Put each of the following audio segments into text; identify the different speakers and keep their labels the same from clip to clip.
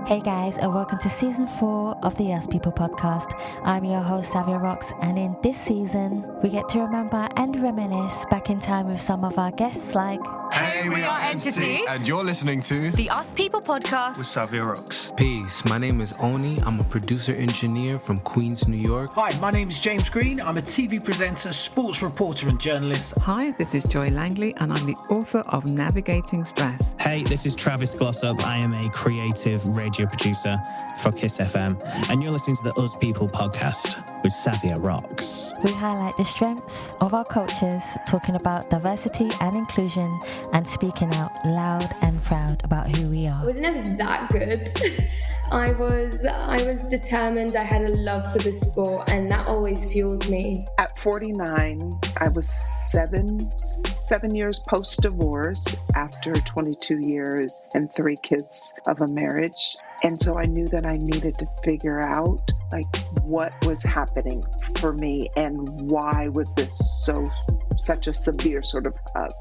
Speaker 1: Hey guys, and welcome to season 4 of the Yes People podcast. I'm your host Savia Rocks, and in this season, we get to remember and reminisce back in time with some of our guests like...
Speaker 2: Hey, we are Entity,
Speaker 3: and you're listening to
Speaker 2: the Us People podcast
Speaker 4: with Savia Rocks.
Speaker 5: Peace, my name is Oni. I'm a producer-engineer from Queens, New York.
Speaker 4: Hi, my name is James Green. I'm a TV presenter, sports reporter and journalist.
Speaker 6: Hi, this is Joy Langley, and I'm the author of Navigating Stress.
Speaker 7: Hey, this is Travis Glossop. I am a creative radio producer for Kiss FM, and you're listening to the Us People podcast with Savia Rocks.
Speaker 1: We highlight the strengths of our cultures, talking about diversity and inclusion, and speaking out loud and proud about who we are.
Speaker 8: I was never that good. I was determined. I had a love for the sport, and that always fueled me.
Speaker 9: At 49, I was seven years post-divorce after 22 years and 3 kids of a marriage. And so I knew that I needed to figure out what was happening for me and why was this such a severe sort of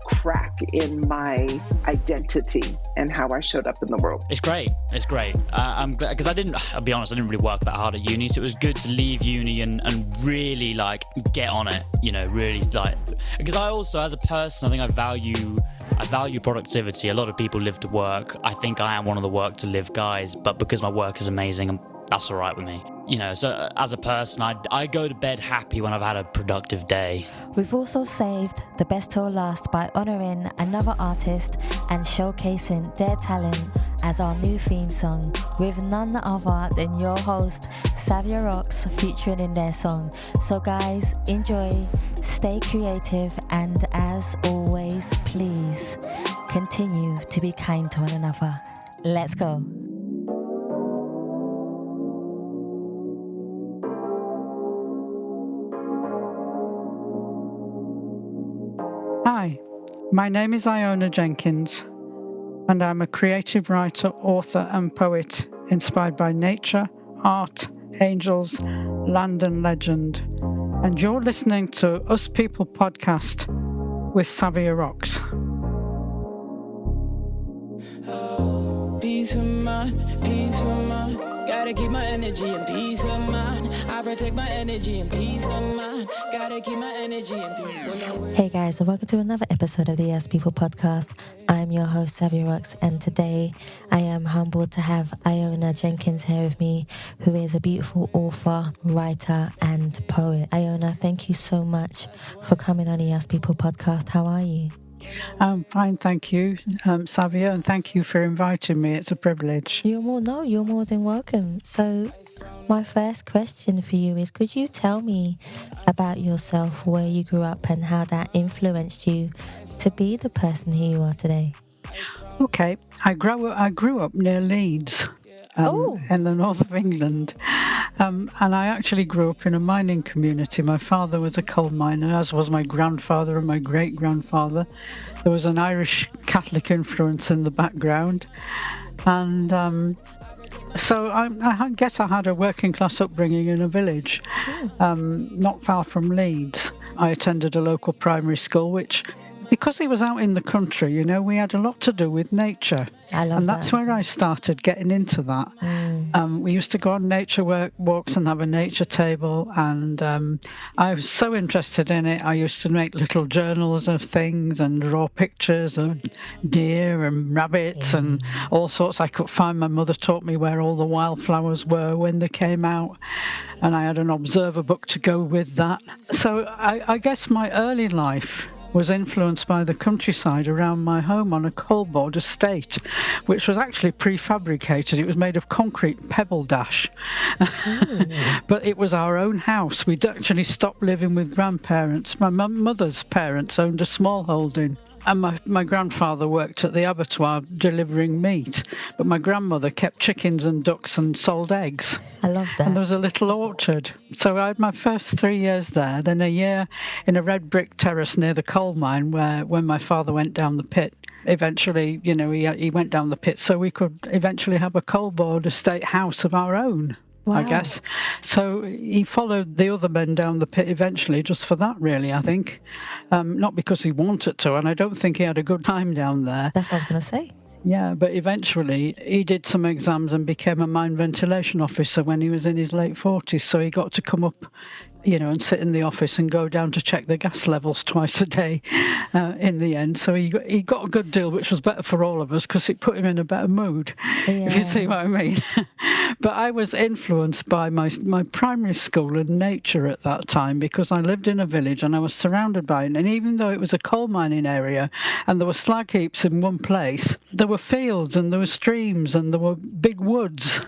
Speaker 9: crack in my identity and how I showed up in the world.
Speaker 10: It's great. I'm glad, because I'll be honest, I didn't really work that hard at uni, so it was good to leave uni and really get on it, really because I also, as a person, I think I value productivity. A lot of people live to work. I think I am one of the work to live guys, but because my work is amazing, that's all right with me. So as a person, I go to bed happy when I've had a productive day.
Speaker 1: We've also saved the best till last by honouring another artist and showcasing their talent as our new theme song, with none other than your host, Savia Rocks, featuring in their song. So guys, enjoy, stay creative, and as always, please continue to be kind to one another. Let's go.
Speaker 11: Hi, my name is Iona Jenkins, and I'm a creative writer, author, and poet inspired by nature, art, angels, land, and legend. And you're listening to Us People podcast with Savia Rocks.
Speaker 12: Peace of mind. Gotta keep my energy and peace of mind. I protect my energy and peace of mind. Gotta keep my energy and peace of mind.
Speaker 1: Hey guys, and welcome to another episode of the Yes People podcast. I'm your host, Savia Rocks, and today I am humbled to have Iona Jenkins here with me, who is a beautiful author, writer, and poet. Iona, thank you so much for coming on the Yes People podcast. How are you?
Speaker 11: I'm fine, thank you, Savia, and thank you for inviting me. It's a privilege.
Speaker 1: You're more than welcome. So my first question for you is, could you tell me about yourself, where you grew up, and how that influenced you to be the person who you are today?
Speaker 11: Okay, I grew up near Leeds. In the north of England. And I actually grew up in a mining community. My father was a coal miner, as was my grandfather and my great-grandfather. There was an Irish Catholic influence in the background. And so I guess I had a working-class upbringing in a village, not far from Leeds. I attended a local primary school, which... because he was out in the country, we had a lot to do with nature.
Speaker 1: I love
Speaker 11: and that's
Speaker 1: that.
Speaker 11: where I started getting into that. We used to go on nature walks and have a nature table, and I was so interested in it. I used to make little journals of things and draw pictures of deer and rabbits and all sorts. I could find, my mother taught me where all the wildflowers were when they came out, and I had an observer book to go with that. So I guess my early life was influenced by the countryside around my home on a coalboard estate, which was actually prefabricated. It was made of concrete pebble dash. But it was our own house. We'd actually stopped living with grandparents. My mother's parents owned a small holding. And my grandfather worked at the abattoir delivering meat, but my grandmother kept chickens and ducks and sold eggs.
Speaker 1: I love that.
Speaker 11: And there was a little orchard. So I had my first 3 years there, then a year in a red brick terrace near the coal mine where when my father went down the pit. Eventually, he went down the pit so we could eventually have a coalboard estate house of our own. Wow. I guess. So he followed the other men down the pit eventually, just for that, really, I think. Not because he wanted to, and I don't think he had a good time down there.
Speaker 1: That's what I was going to say.
Speaker 11: Yeah, but eventually he did some exams and became a mine ventilation officer when he was in his late 40s. So he got to come up, and sit in the office and go down to check the gas levels twice a day in the end. So he got a good deal, which was better for all of us because it put him in a better mood, if you see what I mean. But I was influenced by my primary school and nature at that time because I lived in a village and I was surrounded by it. And even though it was a coal mining area and there were slag heaps in one place, there were fields and there were streams and there were big woods.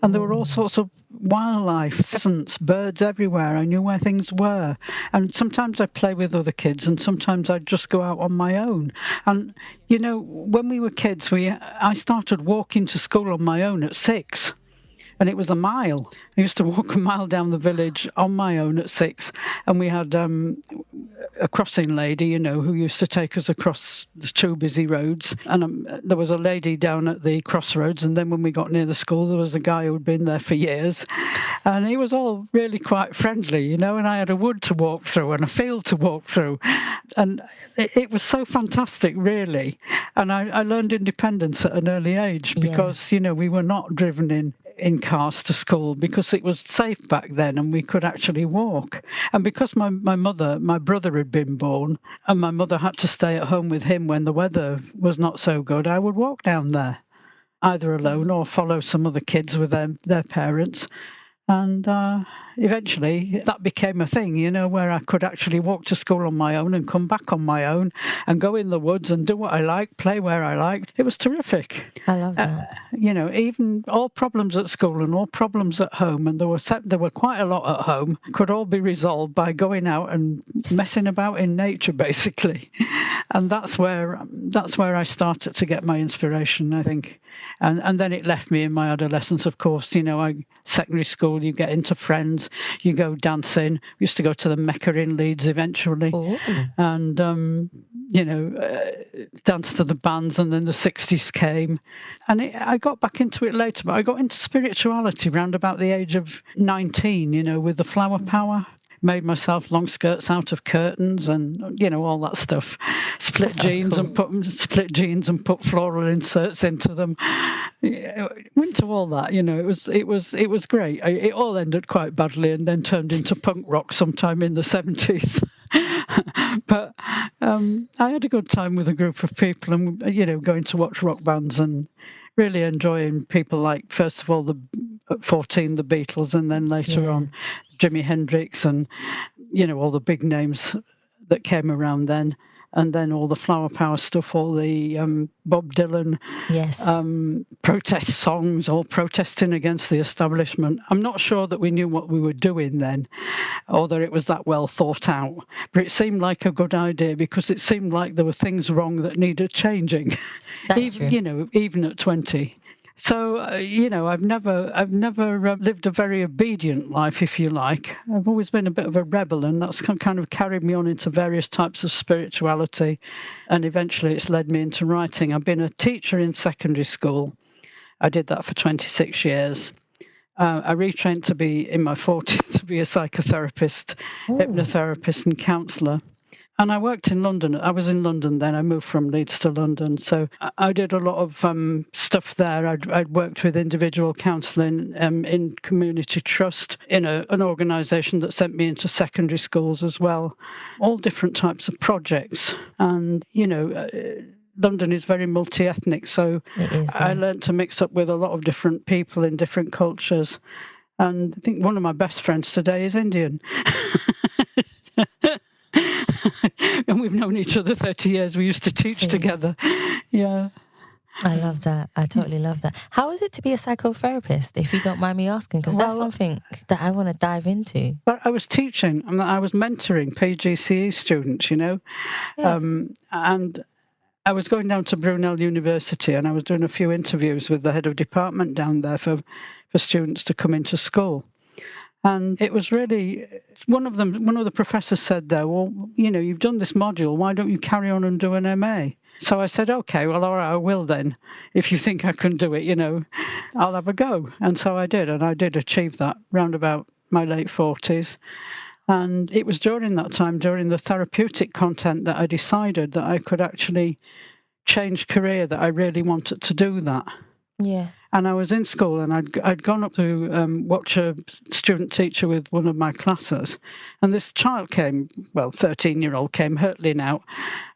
Speaker 11: And there were all sorts of wildlife, pheasants, birds everywhere. I knew where things were. And sometimes I'd play with other kids and sometimes I'd just go out on my own. And, when we were kids, I started walking to school on my own at 6. And it was a mile. I used to walk a mile down the village on my own at 6. And we had a crossing lady, who used to take us across the 2 busy roads. And there was a lady down at the crossroads. And then when we got near the school, there was a guy who'd been there for years. And he was all really quite friendly, and I had a wood to walk through and a field to walk through. And it was so fantastic, really. And I learned independence at an early age because, we were not driven in cars to school because it was safe back then and we could actually walk. And because my brother had been born and my mother had to stay at home with him when the weather was not so good, I would walk down there, either alone or follow some other kids with their parents. And eventually that became a thing, where I could actually walk to school on my own and come back on my own and go in the woods and do what I liked, play where I liked. It was terrific.
Speaker 1: I love that.
Speaker 11: Even all problems at school and all problems at home, and there were quite a lot at home, could all be resolved by going out and messing about in nature, basically. And that's where I started to get my inspiration, I think. And then it left me in my adolescence, of course. Secondary school, you get into friends, you go dancing. We used to go to the Mecca in Leeds eventually. Ooh. And, dance to the bands, and then the 60s came. And I got back into it later, but I got into spirituality around about the age of 19, with the flower power. Made myself long skirts out of curtains and all that stuff. Split jeans and put floral inserts into them. Went to all that. It was great. It all ended quite badly and then turned into punk rock sometime in the 70s. But I had a good time with a group of people and going to watch rock bands and really enjoying people like, first of all, at 14, the Beatles, and then later on Jimi Hendrix and, all the big names that came around then. And then all the flower power stuff, all the Bob Dylan protest songs, all protesting against the establishment. I'm not sure that we knew what we were doing then, or that it was that well thought out. But it seemed like a good idea because it seemed like there were things wrong that needed changing.
Speaker 1: That's true.
Speaker 11: Even at 20. So, I've never lived a very obedient life, if you like. I've always been a bit of a rebel, and that's kind of carried me on into various types of spirituality. And eventually it's led me into writing. I've been a teacher in secondary school. I did that for 26 years. I retrained to be, in my 40s, to be a psychotherapist, hypnotherapist and counsellor. And I worked in London. I was in London then. I moved from Leeds to London. So I did a lot of stuff there. I'd worked with individual counselling in community trust in an organisation that sent me into secondary schools as well. All different types of projects. And, London is very multi-ethnic. So I learned to mix up with a lot of different people in different cultures. And I think one of my best friends today is Indian. And we've known each other 30 years. We used to teach together. Yeah.
Speaker 1: I love that. I totally love that. How is it to be a psychotherapist, if you don't mind me asking? Because that's something that I want to dive into.
Speaker 11: But I was teaching and I was mentoring PGCE students, Yeah. And I was going down to Brunel University and I was doing a few interviews with the head of department down there for students to come into school. And it was really, one of the professors said there, well, you've done this module, why don't you carry on and do an MA? So I said, okay, well, all right, I will then. If you think I can do it, I'll have a go. And so I did, and I did achieve that round about my late 40s. And it was during that time, during the therapeutic content, that I decided that I could actually change career that I really wanted to do that.
Speaker 1: Yeah.
Speaker 11: And I was in school, and I'd gone up to watch a student teacher with one of my classes, and this child came, 13-year-old came hurtling out,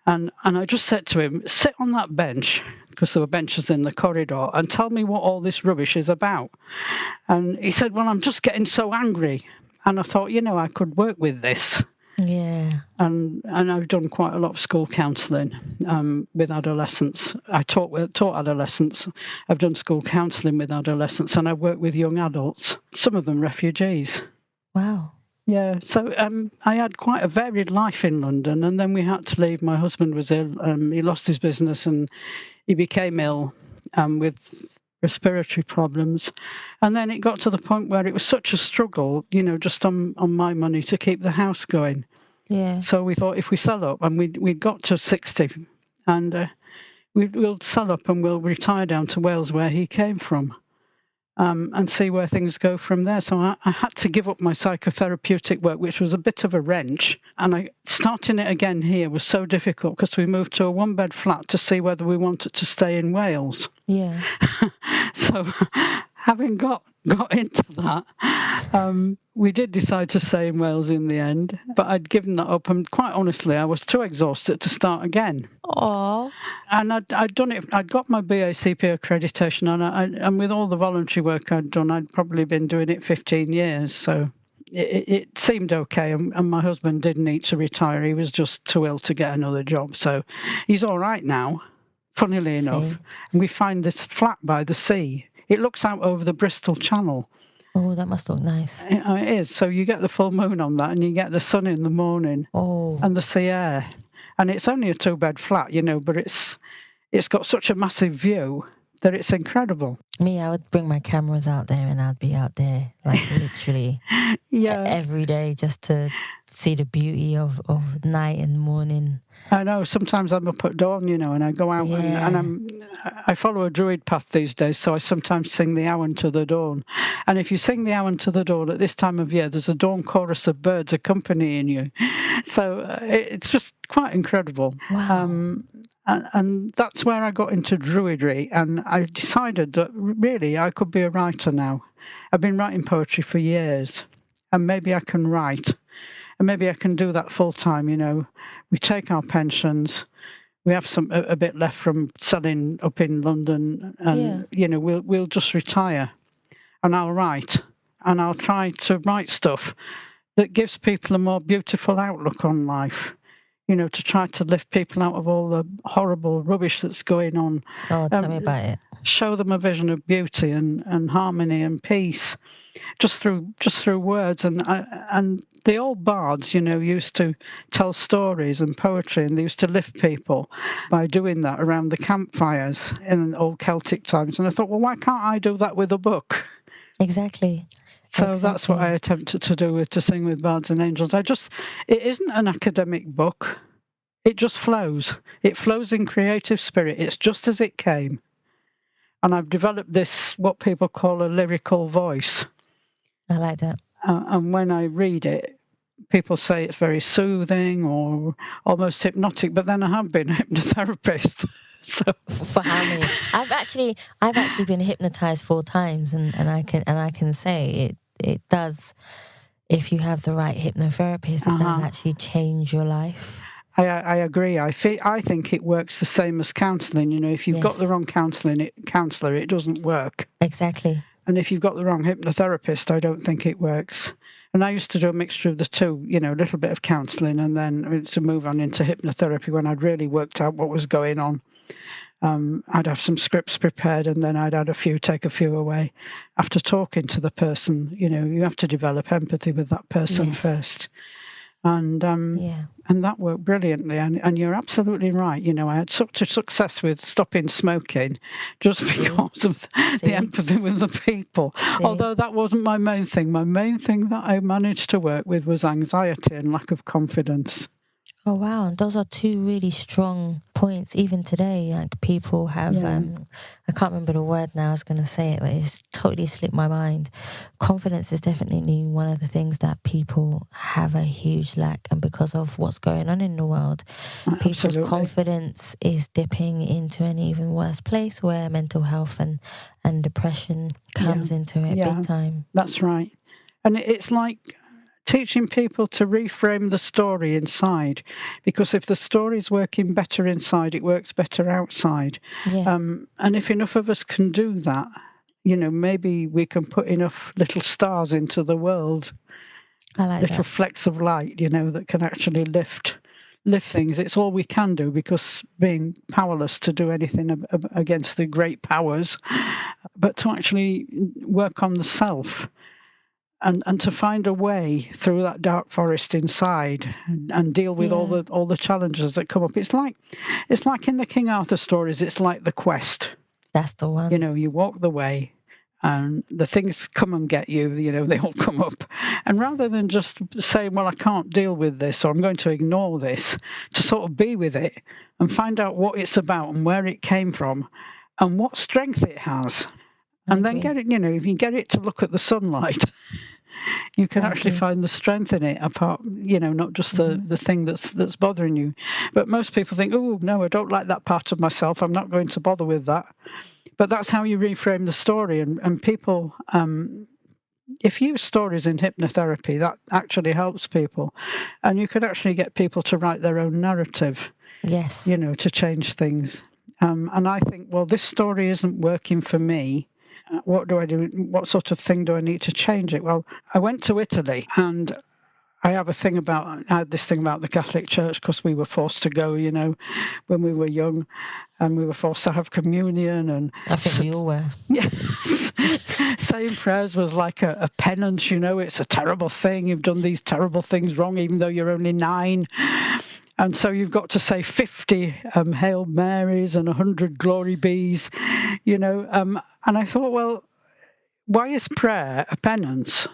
Speaker 11: and I just said to him, sit on that bench, because there were benches in the corridor, and tell me what all this rubbish is about. And he said, well, I'm just getting so angry. And I thought, I could work with this.
Speaker 1: Yeah.
Speaker 11: And I've done quite a lot of school counselling with adolescents. I taught adolescents. I've done school counselling with adolescents, and I work with young adults, some of them refugees.
Speaker 1: Wow.
Speaker 11: Yeah, so I had quite a varied life in London, and then we had to leave. My husband was ill. He lost his business, and he became ill with respiratory problems. And then it got to the point where it was such a struggle, just on my money to keep the house going.
Speaker 1: Yeah.
Speaker 11: So we thought if we sell up, and we got to 60, and we'll sell up and we'll retire down to Wales, where he came from, and see where things go from there. So I had to give up my psychotherapeutic work, which was a bit of a wrench. And starting it again here was so difficult, because we moved to a one-bed flat to see whether we wanted to stay in Wales.
Speaker 1: Yeah.
Speaker 11: So having got into that, we did decide to stay in Wales in the end, but I'd given that up, and quite honestly, I was too exhausted to start again.
Speaker 1: Aww.
Speaker 11: And I'd done it. I'd got my BACP accreditation, and with all the voluntary work I'd done, I'd probably been doing it 15 years. So it seemed okay. And my husband did need to retire. He was just too ill to get another job. So he's all right now, funnily enough. And we find this flat by the sea. It looks out over the Bristol Channel.
Speaker 1: Oh, that must look nice.
Speaker 11: It is. So you get the full moon on that, and you get the sun in the morning, and the sea air. And it's only a 2-bed flat, but it's got such a massive view that it's incredible.
Speaker 1: Me, I would bring my cameras out there, and I'd be out there, like, literally every day, just to see the beauty of night and morning.
Speaker 11: I know. Sometimes I'm up at dawn, and I go out and I follow a Druid path these days, so I sometimes sing the Awen to the dawn. And if you sing the Awen to the dawn at this time of year, there's a dawn chorus of birds accompanying you. So it's just quite incredible.
Speaker 1: Wow.
Speaker 11: And that's where I got into Druidry, and I decided that really I could be a writer now. I've been writing poetry for years, and maybe I can write, and maybe I can do that full time. We take our pensions, we have a bit left from selling up in London, and we'll just retire, and I'll write, and I'll try to write stuff that gives people a more beautiful outlook on life. To try to lift people out of all the horrible rubbish that's going on.
Speaker 1: Oh, tell me about it.
Speaker 11: Show them a vision of beauty and harmony and peace, just through words. And the old bards, used to tell stories and poetry, and they used to lift people by doing that around the campfires in old Celtic times. And I thought, well, why can't I do that with a book?
Speaker 1: Exactly.
Speaker 11: So that's what I attempted to do To Sing with Bards and Angels. It isn't an academic book. It just flows. It flows in creative spirit. It's just as it came. And I've developed this, what people call a lyrical voice.
Speaker 1: I like that.
Speaker 11: And when I read it, people say it's very soothing or almost hypnotic, but then I have been a hypnotherapist. So
Speaker 1: for how many? I've actually been hypnotized 4 times, and I can say it does. If you have the right hypnotherapist, it does actually change your life.
Speaker 11: I agree. I think it works the same as counselling. If you've got the wrong counsellor, it doesn't work.
Speaker 1: Exactly.
Speaker 11: And if you've got the wrong hypnotherapist, I don't think it works. And I used to do a mixture of the two, a little bit of counselling and then to move on into hypnotherapy when I'd really worked out what was going on. I'd have some scripts prepared, and then I'd take a few away. After talking to the person, you have to develop empathy with that person first. And that worked brilliantly. And you're absolutely right. I had such a success with stopping smoking just because of the empathy with the people. Although that wasn't my main thing. My main thing that I managed to work with was anxiety and lack of confidence.
Speaker 1: Oh wow, and those are two really strong points. Even today, like people have, I can't remember the word now. I was going to say it, but it's totally slipped my mind. Confidence is definitely one of the things that people have a huge lack, and because of what's going on in the world, people's confidence is dipping into an even worse place where mental health and depression comes into it big time.
Speaker 11: That's right, and it's like teaching people to reframe the story inside, because if the story's working better inside, it works better outside. And if enough of us can do that, maybe we can put enough little stars into the world, little flecks of light, that can actually lift things. It's all we can do, because being powerless to do anything against the great powers, but to actually work on the self. And to find a way through that dark forest inside and deal with all the challenges that come up. It's like in the King Arthur stories, it's like the quest.
Speaker 1: That's the one.
Speaker 11: You walk the way and the things come and get you, they all come up. And rather than just saying, well, I can't deal with this, or I'm going to ignore this, to sort of be with it and find out what it's about and where it came from and what strength it has. And then get it, if you get it to look at the sunlight, you can actually find the strength in it, apart, not just the thing that's bothering you. But most people think, oh, no, I don't like that part of myself. I'm not going to bother with that. But that's how you reframe the story. And people, if you use stories in hypnotherapy, that actually helps people. And you could actually get people to write their own narrative.
Speaker 1: Yes.
Speaker 11: To change things. And I think, well, this story isn't working for me. What do I do? What sort of thing do I need to change it? Well, I went to Italy, and I had this thing about the Catholic Church, because we were forced to go, when we were young, and we were forced to have communion. And
Speaker 1: I think we all were.
Speaker 11: Yes. Saying prayers was like a penance, it's a terrible thing. You've done these terrible things wrong, even though you're only 9. And so you've got to say 50 Hail Marys and 100 Glory Bees, And I thought, well, why is prayer a penance?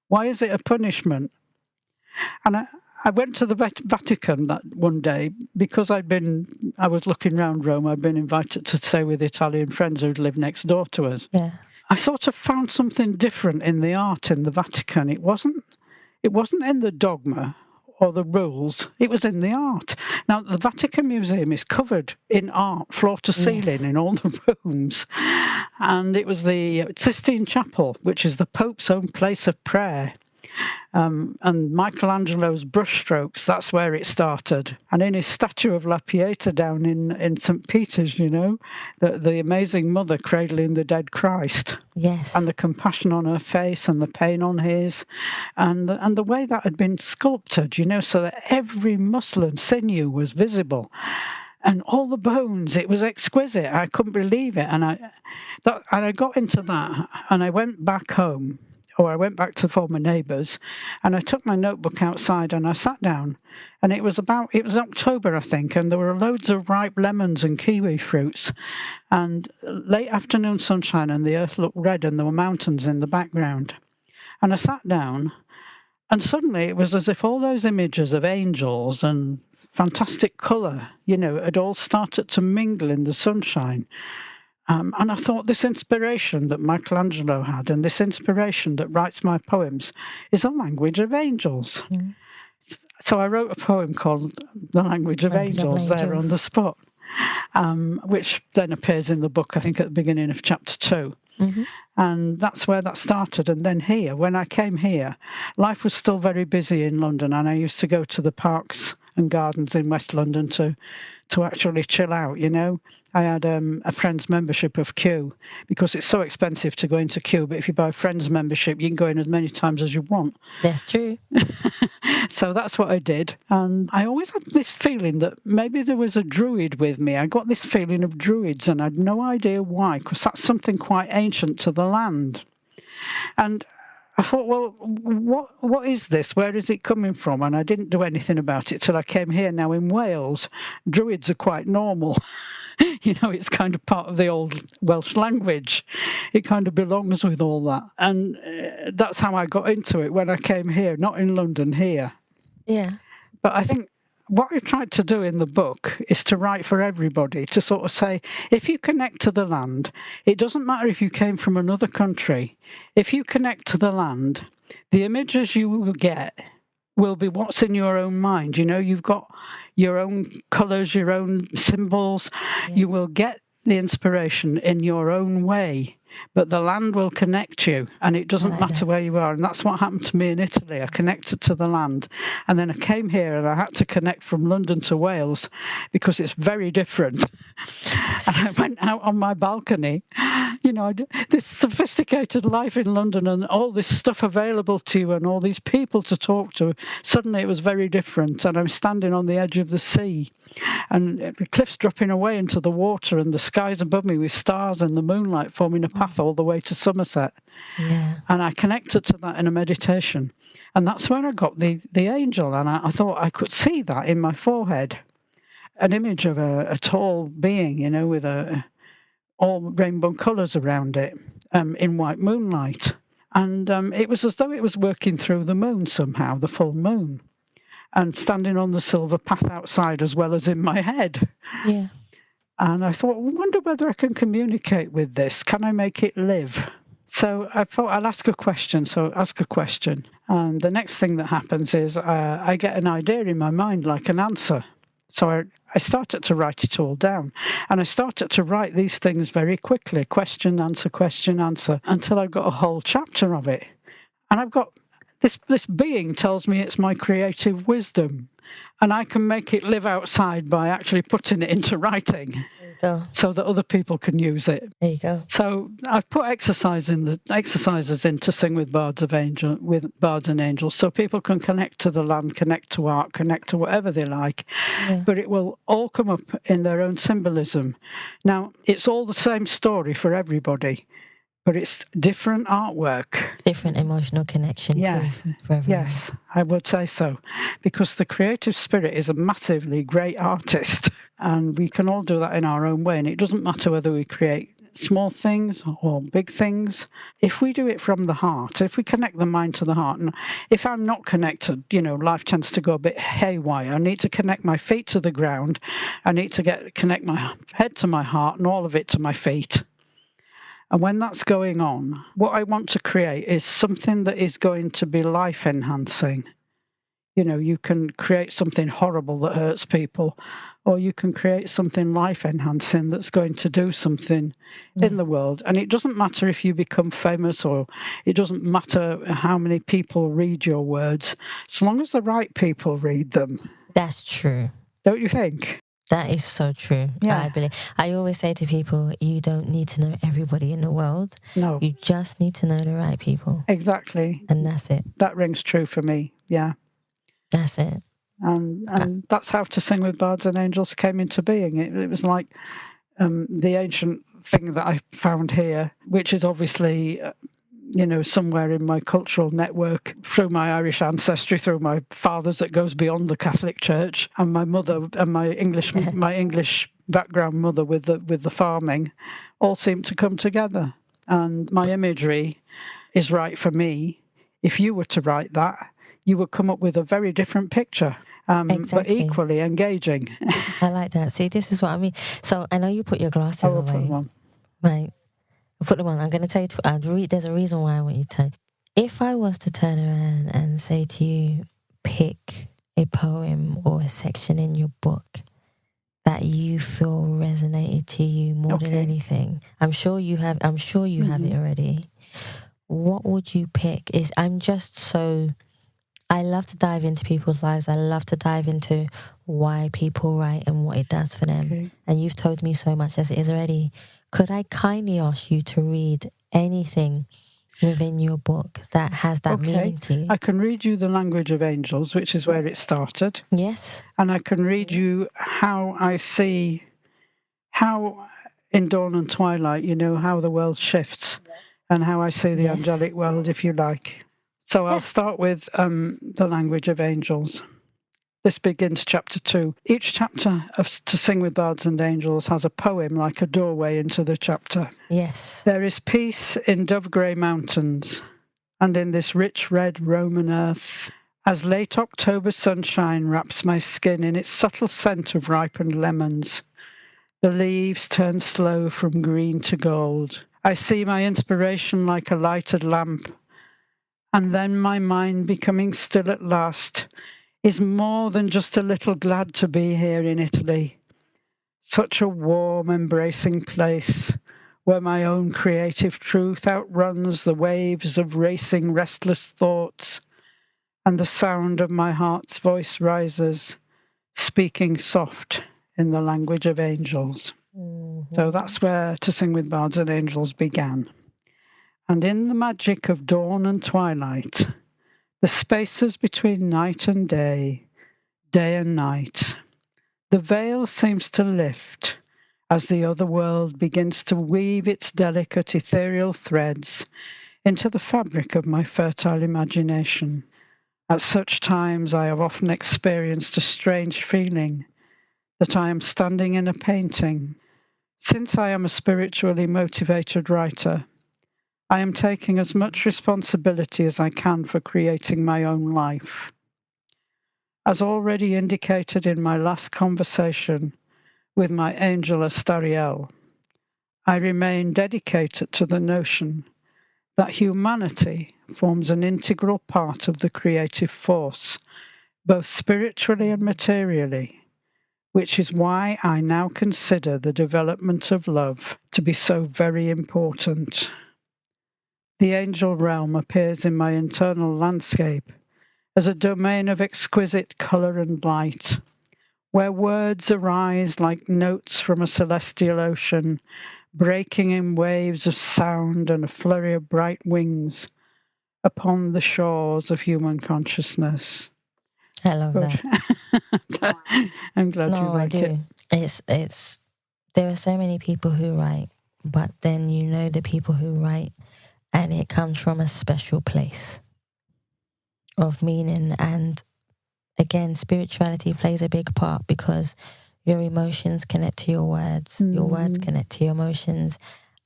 Speaker 11: Why is it a punishment? And I went to the Vatican that one day because I was looking around Rome. I'd been invited to stay with Italian friends who'd lived next door to us.
Speaker 1: Yeah.
Speaker 11: I sort of found something different in the art in the Vatican. It wasn't in the dogma or the rules, it was in the art. Now, the Vatican Museum is covered in art, floor to ceiling, in all the rooms. And it was the Sistine Chapel, which is the Pope's own place of prayer. And Michelangelo's brushstrokes, that's where it started. And in his statue of La Pieta down in St. Peter's, the amazing mother cradling the dead Christ.
Speaker 1: Yes.
Speaker 11: And the compassion on her face and the pain on his. And the way that had been sculpted, so that every muscle and sinew was visible. And all the bones, it was exquisite. I couldn't believe it. And I got into that, and I went back home. Or I went back to former neighbours, and I took my notebook outside and I sat down, and it was October, I think, and there were loads of ripe lemons and kiwi fruits, and late afternoon sunshine, and the earth looked red, and there were mountains in the background. And I sat down, and suddenly it was as if all those images of angels and fantastic colour, had all started to mingle in the sunshine. And I thought, this inspiration that Michelangelo had, and this inspiration that writes my poems, is a language of angels. Mm. So I wrote a poem called The Language of Angels there on the spot, which then appears in the book, I think, at the beginning of chapter 2. Mm-hmm. And that's where that started. And then here, when I came here, life was still very busy in London, and I used to go to the parks and gardens in West London to actually chill out, I had a Friends membership of Q, because it's so expensive to go into Q, but if you buy a Friends membership, you can go in as many times as you want.
Speaker 1: That's true.
Speaker 11: So that's what I did. And I always had this feeling that maybe there was a Druid with me. I got this feeling of Druids, and I had no idea why, because that's something quite ancient to the land. And I thought, well, what is this? Where is it coming from? And I didn't do anything about it till I came here. Now, in Wales, Druids are quite normal. It's kind of part of the old Welsh language. It kind of belongs with all that. And that's how I got into it when I came here, not in London, here.
Speaker 1: Yeah.
Speaker 11: But I think what I tried to do in the book is to write for everybody, to sort of say, if you connect to the land, it doesn't matter if you came from another country. If you connect to the land, the images you will get will be what's in your own mind. You know, you've got your own colours, your own symbols. Yeah. You will get the inspiration in your own way. But the land will connect you, and it doesn't matter where you are. And that's what happened to me in Italy. I connected to the land. And then I came here and I had to connect from London to Wales because it's very different. And I went out on my balcony, you know, this sophisticated life in London and all this stuff available to you and all these people to talk to. Suddenly it was very different. And I'm standing on the edge of the sea. And the cliffs dropping away into the water and the skies above me with stars and the moonlight forming a path all the way to Somerset. Yeah. And I connected to that in a meditation. And that's where I got the angel. And I thought I could see that in my forehead. An image of a tall being, you know, with all rainbow colours around it in white moonlight. And it was as though it was working through the moon somehow, the full moon. And standing on the silver path outside as well as in my head. Yeah. And I thought, I wonder whether I can communicate with this. Can I make it live? So I thought I'll ask a question. So ask a question. And the next thing that happens is I get an idea in my mind, like an answer. So I started to write it all down. And I started to write these things very quickly, question, answer, until I got a whole chapter of it. And I've got... This being tells me it's my creative wisdom, and I can make it live outside by actually putting it into writing so that other people can use it.
Speaker 1: There you go.
Speaker 11: So I've put exercises in to sing with bards and angels, so people can connect to the land, connect to art, connect to whatever they like. Yeah. But it will all come up in their own symbolism. Now, it's all the same story for everybody. But it's different artwork.
Speaker 1: Different emotional connection too, for everyone.
Speaker 11: Yes, I would say so. Because the creative spirit is a massively great artist. And we can all do that in our own way. And it doesn't matter whether we create small things or big things. If we do it from the heart, if we connect the mind to the heart, and if I'm not connected, you know, life tends to go a bit haywire. I need to connect my feet to the ground. I need to connect my head to my heart and all of it to my feet. And when that's going on, what I want to create is something that is going to be life-enhancing. You know, you can create something horrible that hurts people, or you can create something life-enhancing that's going to do something in the world. And it doesn't matter if you become famous, or it doesn't matter how many people read your words, as long as the right people read them.
Speaker 1: That's true.
Speaker 11: Don't you think?
Speaker 1: That is so true. Yeah. I always say to people, you don't need to know everybody in the world. No. You just need to know the right people.
Speaker 11: Exactly.
Speaker 1: And that's it.
Speaker 11: That rings true for me. Yeah.
Speaker 1: That's it.
Speaker 11: And that's how To Sing with Bards and Angels came into being. It was like the ancient thing that I found here, which is obviously... you know, somewhere in my cultural network, through my Irish ancestry, through my fathers that goes beyond the Catholic Church, and my mother and my English background mother with the farming, all seem to come together. And my imagery is right for me. If you were to write that, you would come up with a very different picture. Exactly. But equally engaging.
Speaker 1: I like that. See, this is what I mean. So I know you put your glasses away.
Speaker 11: Put them on.
Speaker 1: Right. Put them on. I'm going to tell you, there's a reason why I want you to tell. If I was to turn around and say to you, pick a poem or a section in your book that you feel resonated to you more than anything, I'm sure you have it already. What would you pick? I love to dive into people's lives. I love to dive into why people write and what it does for them. Okay. And you've told me so much as it is already. Could I kindly ask you to read anything within your book that has that meaning to you?
Speaker 11: I can read you The Language of Angels, which is where it started.
Speaker 1: Yes.
Speaker 11: And I can read you how I see, how in Dawn and Twilight, you know, how the world shifts and how I see the angelic world, if you like. So I'll start with The Language of Angels. This begins chapter 2. Each chapter of To Sing with Bards and Angels has a poem like a doorway into the chapter.
Speaker 1: Yes.
Speaker 11: There is peace in dove-grey mountains, and in this rich red Roman earth, as late October sunshine wraps my skin in its subtle scent of ripened lemons. The leaves turn slow from green to gold. I see my inspiration like a lighted lamp, and then my mind, becoming still at last, is more than just a little glad to be here in Italy. Such a warm, embracing place where my own creative truth outruns the waves of racing, restless thoughts, and the sound of my heart's voice rises, speaking soft in the language of angels. Mm-hmm. So that's where To Sing with Bards and Angels began. And in the magic of dawn and twilight, the spaces between night and day and night, the veil seems to lift as the other world begins to weave its delicate ethereal threads into the fabric of my fertile imagination. At such times, I have often experienced a strange feeling that I am standing in a painting. Since I am a spiritually motivated writer, I am taking as much responsibility as I can for creating my own life. As already indicated in my last conversation with my angel Astariel, I remain dedicated to the notion that humanity forms an integral part of the creative force, both spiritually and materially, which is why I now consider the development of love to be so very important. The angel realm appears in my internal landscape as a domain of exquisite colour and light, where words arise like notes from a celestial ocean, breaking in waves of sound and a flurry of bright wings upon the shores of human consciousness.
Speaker 1: I love that.
Speaker 11: I'm glad you like it.
Speaker 1: It's there are so many people who write, but then you know the people who write and it comes from a special place of meaning. And again, spirituality plays a big part because your emotions connect to your words, your words connect to your emotions,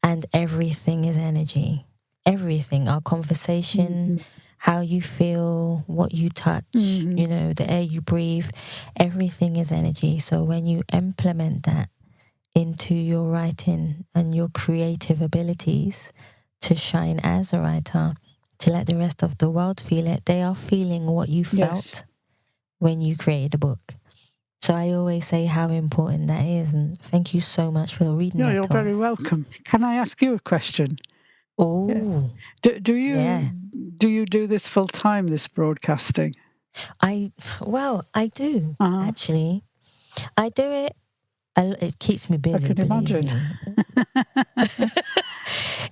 Speaker 1: and everything is energy. Everything, our conversation, how you feel, what you touch, you know, the air you breathe, everything is energy. So when you implement that into your writing and your creative abilities to shine as a writer, to let the rest of the world feel it, they are feeling what you felt when you created a book. So I always say how important that is, and thank you so much for reading that.
Speaker 11: You're very welcome. Can I ask you a question?
Speaker 1: Oh,
Speaker 11: do you do this full time? This broadcasting?
Speaker 1: I do actually. I do it. It keeps me busy.
Speaker 11: I can imagine.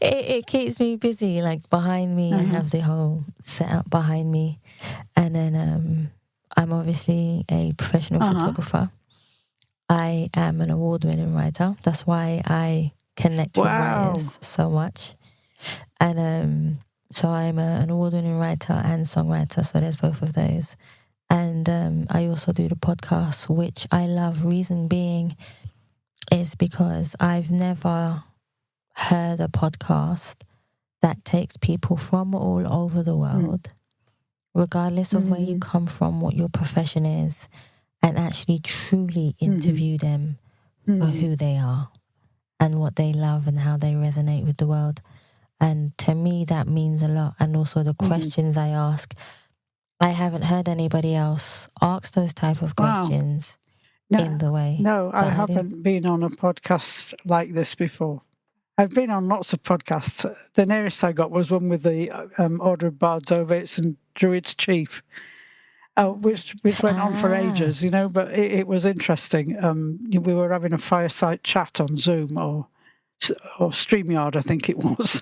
Speaker 1: It keeps me busy. Like behind me, I have the whole setup behind me, and then I'm obviously a professional photographer. I am an award-winning writer. That's why I connect with writers so much. And so I'm an award-winning writer and songwriter. So there's both of those. And I also do the podcast, which I love. Reason being is because I've never heard a podcast that takes people from all over the world, regardless of where you come from, what your profession is, and actually truly interview them for who they are and what they love and how they resonate with the world. And to me, that means a lot. And also the questions I ask, I haven't heard anybody else ask those type of questions in the way.
Speaker 11: No, I haven't been on a podcast like this before. I've been on lots of podcasts. The nearest I got was one with the Order of Bards, Ovates and Druids chief, which went on for ages, you know, but it was interesting. We were having a fireside chat on Zoom or StreamYard, I think it was.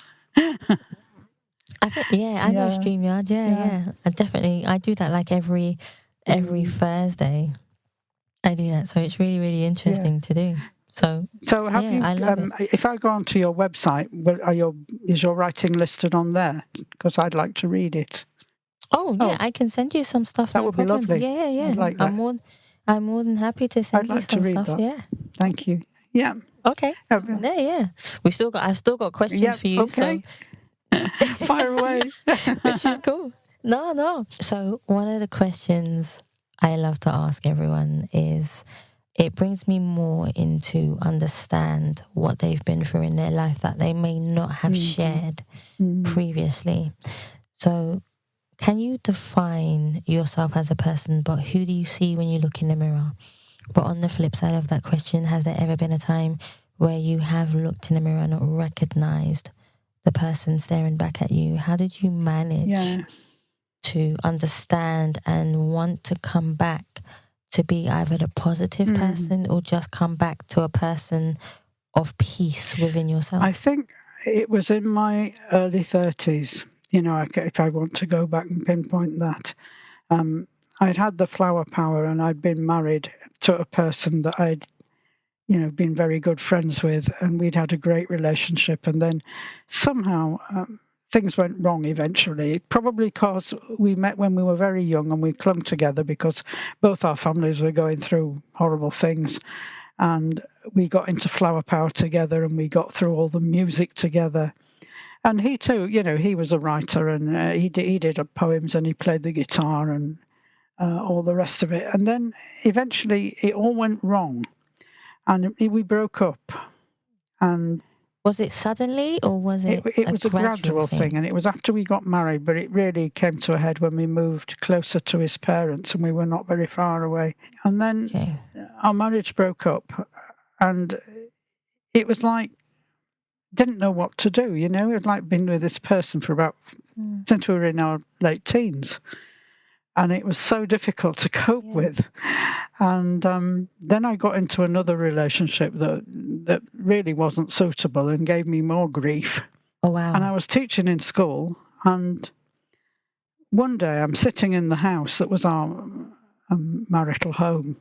Speaker 1: I know StreamYard. Yeah. I do that like every Thursday. I do that, so it's really, really interesting to do. So
Speaker 11: have you?
Speaker 1: I love it.
Speaker 11: If I go onto your website, is your writing listed on there? Because I'd like to read it.
Speaker 1: I can send you some stuff.
Speaker 11: That would be lovely.
Speaker 1: Yeah.
Speaker 11: Like
Speaker 1: I'm more than happy to send you some stuff.
Speaker 11: That.
Speaker 1: Yeah.
Speaker 11: Thank you. Yeah.
Speaker 1: Okay. I've still got questions for you.
Speaker 11: Okay.
Speaker 1: So
Speaker 11: fire away.
Speaker 1: which is cool. No. So one of the questions I love to ask everyone is, it brings me more into understand what they've been through in their life that they may not have shared previously. So can you define yourself as a person, but who do you see when you look in the mirror? But on the flip side of that question, has there ever been a time where you have looked in the mirror and not recognized the person staring back at you? How did you manage to understand and want to come back to be either the positive person or just come back to a person of peace within yourself?
Speaker 11: I think it was in my early 30s, if I want to go back and pinpoint that. I'd had the flower power and I'd been married to a person that I'd, been very good friends with, and we'd had a great relationship. And then somehow things went wrong eventually, probably because we met when we were very young and we clung together because both our families were going through horrible things. And we got into flower power together and we got through all the music together. And he too, he was a writer, and he did poems and he played the guitar and all the rest of it. And then eventually it all went wrong and we broke up. And
Speaker 1: was it suddenly or was it
Speaker 11: was a gradual thing? And it was after we got married, but it really came to a head when we moved closer to his parents and we were not very far away. And then our marriage broke up, and it was like, didn't know what to do, I'd like been with this person for about, since we were in our late teens. And it was so difficult to cope with. And then I got into another relationship that really wasn't suitable and gave me more grief.
Speaker 1: Oh, wow.
Speaker 11: And I was teaching in school, and one day I'm sitting in the house that was our marital home.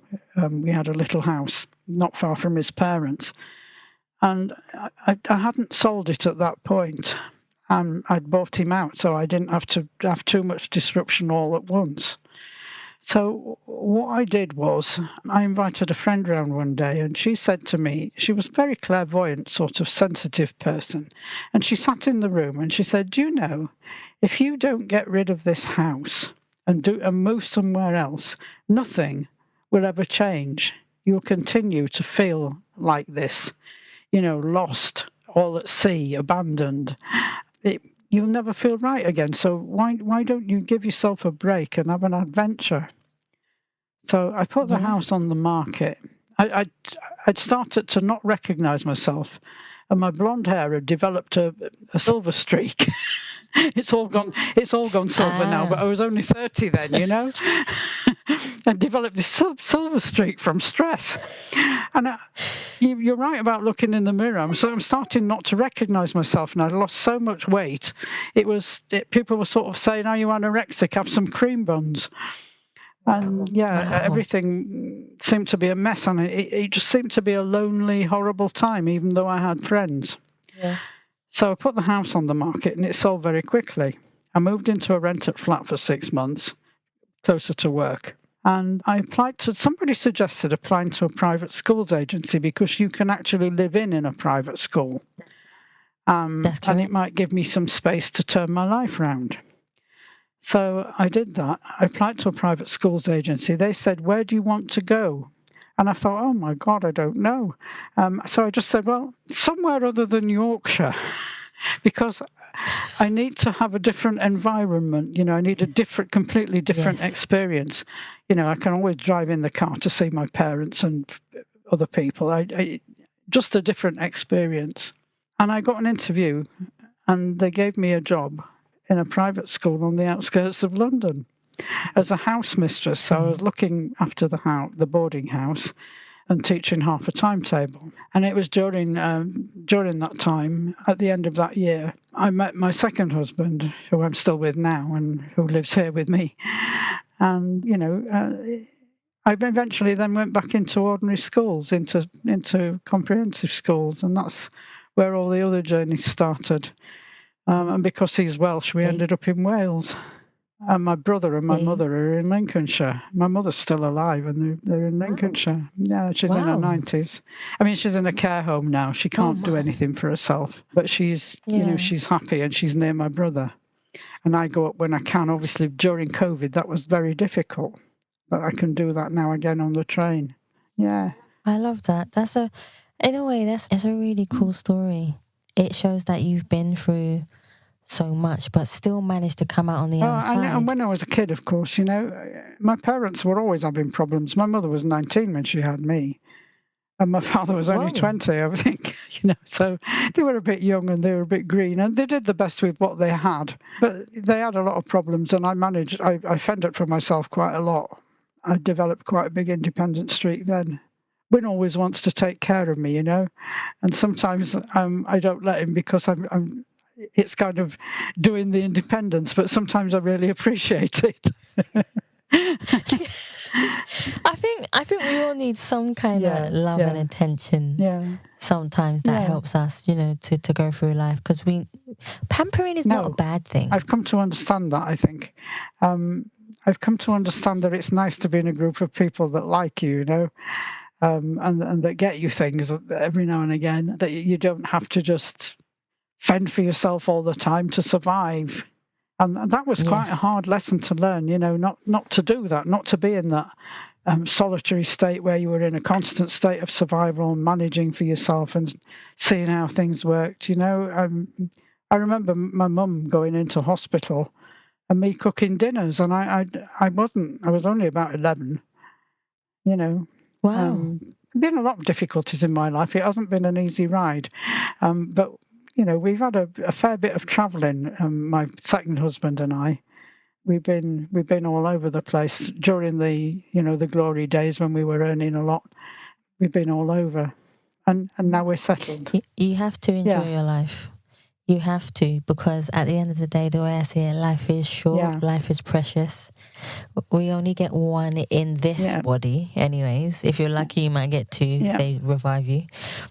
Speaker 11: We had a little house not far from his parents. And I hadn't sold it at that point. I'd bought him out, so I didn't have to have too much disruption all at once. So what I did was I invited a friend round one day, and she said to me, she was a very clairvoyant, sort of sensitive person, and she sat in the room and she said, do you know, if you don't get rid of this house and move somewhere else, nothing will ever change. You'll continue to feel like this, lost, all at sea, abandoned. You'll never feel right again. So why don't you give yourself a break and have an adventure? So I put the house on the market. I'd started to not recognise myself, and my blonde hair had developed a silver streak. It's all gone silver now, but I was only 30 then, I developed this silver streak from stress. And you're right about looking in the mirror. I'm starting not to recognise myself, and I'd lost so much weight. People were sort of saying, are you anorexic? Have some cream buns. And everything seemed to be a mess, and it just seemed to be a lonely, horrible time, even though I had friends.
Speaker 1: Yeah.
Speaker 11: So I put the house on the market, and it sold very quickly. I moved into a rented flat for 6 months, closer to work. And I somebody suggested applying to a private schools agency because you can actually live in a private school. And it might give me some space to turn my life around. So I did that. I applied to a private schools agency. They said, where do you want to go? And I thought, oh my God, I don't know. So I just said, well, somewhere other than Yorkshire, because I need to have a different environment. I need a completely different experience. I can always drive in the car to see my parents and other people. I just a different experience. And I got an interview, and they gave me a job in a private school on the outskirts of London as a house mistress. So I was looking after the boarding house and teaching half a timetable. And it was during that time, at the end of that year, I met my second husband, who I'm still with now and who lives here with me. And, I eventually then went back into ordinary schools, into comprehensive schools, and that's where all the other journeys started. And because he's Welsh, we ended up in Wales. And my brother and my mother are in Lincolnshire. My mother's still alive, and they're in Lincolnshire. Yeah, she's in her 90s. I mean, she's in a care home now. She can't do anything for herself, but she's, she's happy and she's near my brother. And I go up when I can. Obviously, during COVID, that was very difficult. But I can do that now again on the train. Yeah.
Speaker 1: I love that. In a way, it's a really cool story. It shows that you've been through so much, but still managed to come out on the other side.
Speaker 11: And when I was a kid, of course, my parents were always having problems. My mother was 19 when she had me. And my father was only 20, I think, so they were a bit young and they were a bit green, and they did the best with what they had. But they had a lot of problems, and I fended for myself quite a lot. I developed quite a big independent streak then. Wynne always wants to take care of me, and sometimes I don't let him because it's kind of doing the independence, but sometimes I really appreciate it.
Speaker 1: I think we all need some kind of love and attention.
Speaker 11: Yeah.
Speaker 1: Sometimes that helps us, to go through life, because pampering is not a bad thing.
Speaker 11: I've come to understand that. I think I've come to understand that it's nice to be in a group of people that like you, and that get you things every now and again. That you don't have to just fend for yourself all the time to survive. And that was quite a hard lesson to learn, not to do that, not to be in that solitary state where you were in a constant state of survival and managing for yourself and seeing how things worked. I remember my mum going into hospital and me cooking dinners, and I was only about 11,
Speaker 1: Wow.
Speaker 11: Been a lot of difficulties in my life. It hasn't been an easy ride, but we've had a fair bit of travelling. My second husband and I, we've been all over the place during the the glory days when we were earning a lot. We've been all over, and now we're settled.
Speaker 1: You have to enjoy your life. You have to, because at the end of the day, the way I see it, life is short, life is precious. We only get one in this body, anyways. If you're lucky, you might get two if they revive you.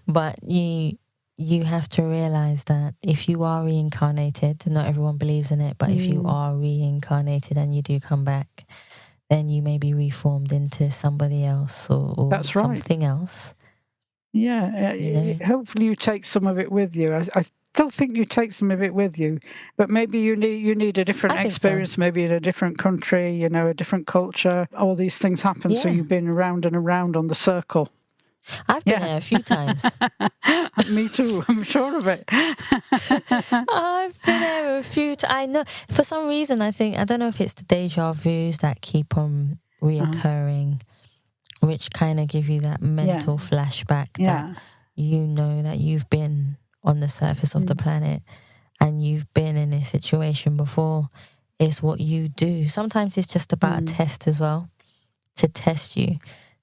Speaker 1: But you have to realize that if you are reincarnated, not everyone believes in it, but if you are reincarnated and you do come back, then you may be reformed into somebody else or
Speaker 11: That's right.
Speaker 1: something else.
Speaker 11: Yeah, hopefully you take some of it with you. I still think you take some of it with you, but maybe you need a different experience, maybe in a different country, a different culture. All these things happen, so you've been around and around on the circle.
Speaker 1: I've been there a few times.
Speaker 11: Me too, I'm sure of it.
Speaker 1: I've been there a few times. I know, for some reason, I don't know if it's the deja vus that keep on reoccurring, which kind of give you that mental flashback that that you've been on the surface of the planet and you've been in a situation before. It's what you do. Sometimes it's just about a test as well, to test you,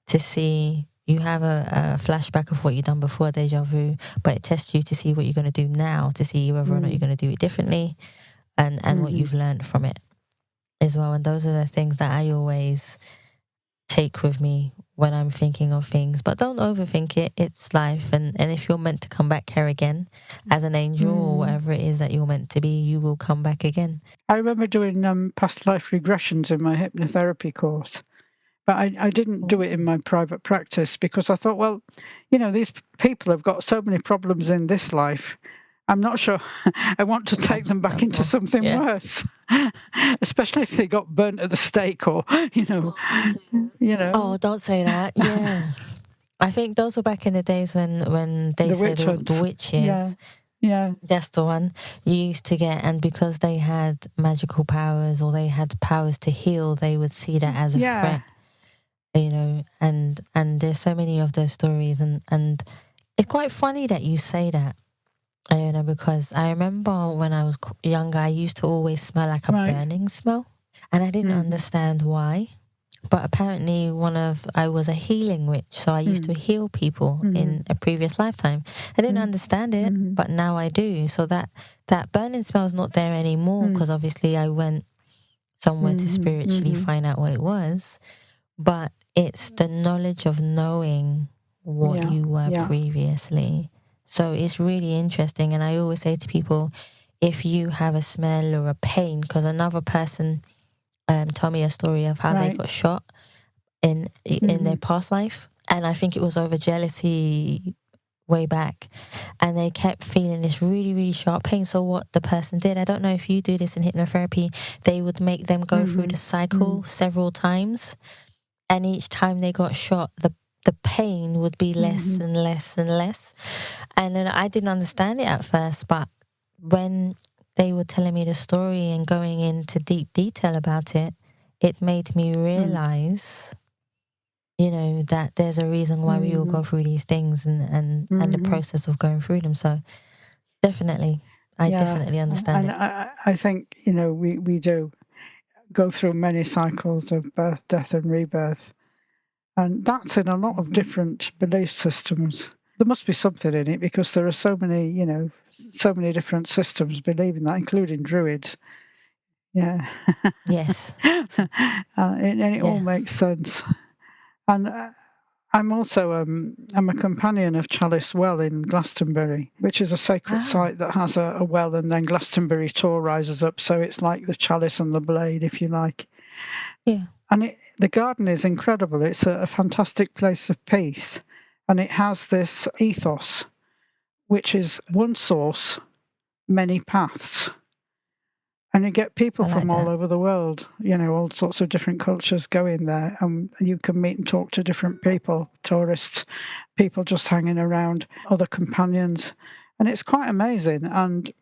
Speaker 1: to see. You have a flashback of what you've done before, deja vu, but it tests you to see what you're going to do now, to see whether or not you're going to do it differently, and what you've learned from it as well. And those are the things that I always take with me when I'm thinking of things. But don't overthink it. It's life. And if you're meant to come back here again as an angel or whatever it is that you're meant to be, you will come back again.
Speaker 11: I remember doing past life regressions in my hypnotherapy course. But I didn't do it in my private practice because I thought, well, these people have got so many problems in this life. I'm not sure I want to take them back into something worse, especially if they got burnt at the stake or,
Speaker 1: Oh, don't say that. Yeah. I think those were back in the days when they said the witches.
Speaker 11: Yeah.
Speaker 1: That's the one you used to get. And because they had magical powers or they had powers to heal, they would see that as a threat. And there's so many of those stories, and it's quite funny that you say that, Iona, because I remember when I was younger, I used to always smell like a burning smell, and I didn't understand why. But apparently I was a healing witch, so I used to heal people in a previous lifetime. I didn't understand it, but now I do. So that burning smell is not there anymore, because obviously I went somewhere to spiritually find out what it was. But it's the knowledge of knowing what you were previously. So it's really interesting. And I always say to people, if you have a smell or a pain, because another person told me a story of how they got shot in their past life. And I think it was over jealousy way back, and they kept feeling this really, really sharp pain. So what the person did, I don't know if you do this in hypnotherapy, they would make them go through the cycle several times, and each time they got shot, the pain would be less and less and less. And then I didn't understand it at first, but when they were telling me the story and going into deep detail about it, it made me realize, you know, that there's a reason why we all go through these things and the process of going through them. So definitely, I definitely understand it.
Speaker 11: I think, you know, we do go through many cycles of birth, death and rebirth. And that's in a lot of different belief systems. There must be something in it because there are so many, you know, so many different systems believing that, including Druids. Yeah.
Speaker 1: Yes.
Speaker 11: And it all makes sense. And I'm also I'm a companion of Chalice Well in Glastonbury, which is a sacred site that has a well, and then Glastonbury Tor rises up. So it's like the chalice and the blade, if you like.
Speaker 1: Yeah.
Speaker 11: And the garden is incredible. It's a fantastic place of peace. And it has this ethos, which is one source, many paths. And you get people from all over the world, you know, all sorts of different cultures go in there. And you can meet and talk to different people, tourists, people just hanging around, other companions. And it's quite amazing. And,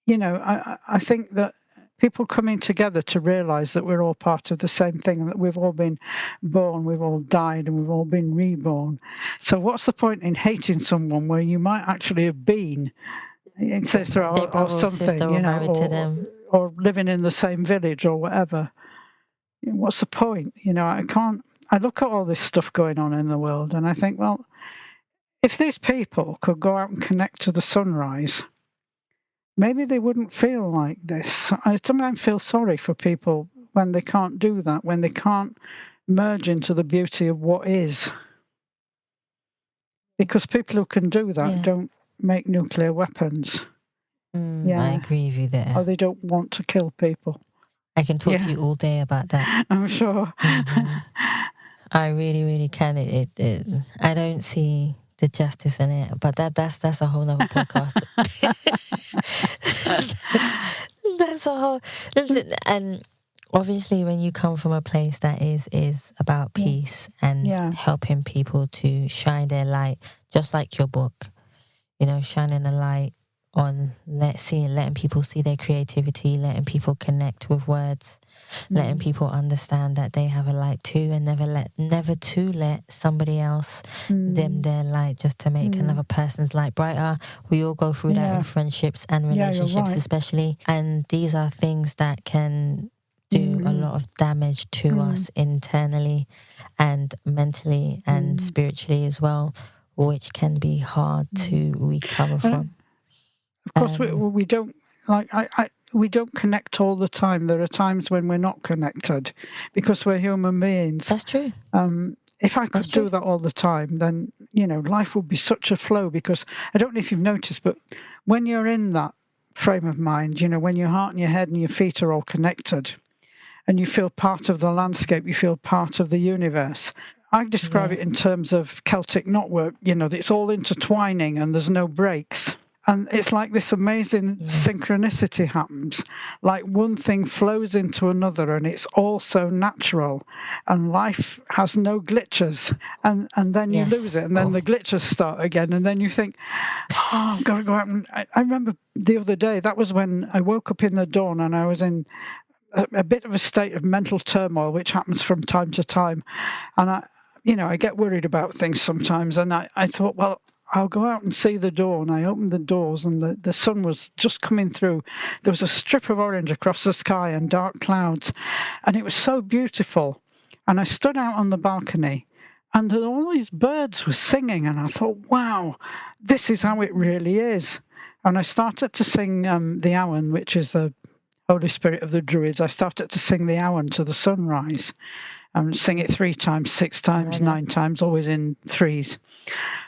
Speaker 11: you know, I think that people coming together to realise that we're all part of the same thing, and that we've all been born, we've all died, and we've all been reborn. So what's the point in hating someone where you might actually have been ancestor or something, you know, or living in the same village or whatever? What's the point? You know, I look at all this stuff going on in the world and I think, well, if these people could go out and connect to the sunrise, maybe they wouldn't feel like this. I sometimes feel sorry for people when they can't do that, when they can't merge into the beauty of what is. Because people who can do that don't make nuclear weapons.
Speaker 1: I agree with you there.
Speaker 11: Or they don't want to kill people.
Speaker 1: I can talk to you all day about that.
Speaker 11: I'm sure.
Speaker 1: I really, really can. I don't see the justice in it, but that's a whole nother podcast. That's a whole. And obviously, when you come from a place that is about peace and helping people to shine their light, just like your book, you know, shining a light on letting people see their creativity, letting people connect with words, letting people understand that they have a light too, and never to let somebody else dim their light just to make another person's light brighter. We all go through that in friendships and relationships, especially, and these are things that can do a lot of damage to us internally and mentally and spiritually as well, which can be hard to recover from.
Speaker 11: Of course, we don't we don't connect all the time. There are times when we're not connected because we're human beings.
Speaker 1: That's true.
Speaker 11: If I could do that all the time, then, you know, life would be such a flow, because I don't know if you've noticed, but when you're in that frame of mind, you know, when your heart and your head and your feet are all connected and you feel part of the landscape, you feel part of the universe. I describe it in terms of Celtic knotwork, you know, it's all intertwining and there's no breaks. And it's like this amazing synchronicity happens, like one thing flows into another and it's all so natural and life has no glitches. And then you lose it and then the glitches start again. And then you think, oh, I've got to go out. And I remember the other day, that was when I woke up in the dawn and I was in a bit of a state of mental turmoil, which happens from time to time. And I get worried about things sometimes. And I thought, well, I'll go out and see the dawn. I opened the doors and the sun was just coming through. There was a strip of orange across the sky and dark clouds. And it was so beautiful. And I stood out on the balcony and all these birds were singing. And I thought, wow, this is how it really is. And I started to sing the Awen, which is the Holy Spirit of the Druids. I started to sing the Awen to the sunrise. Sing it 3 times, 6 times, 9 times, always in threes.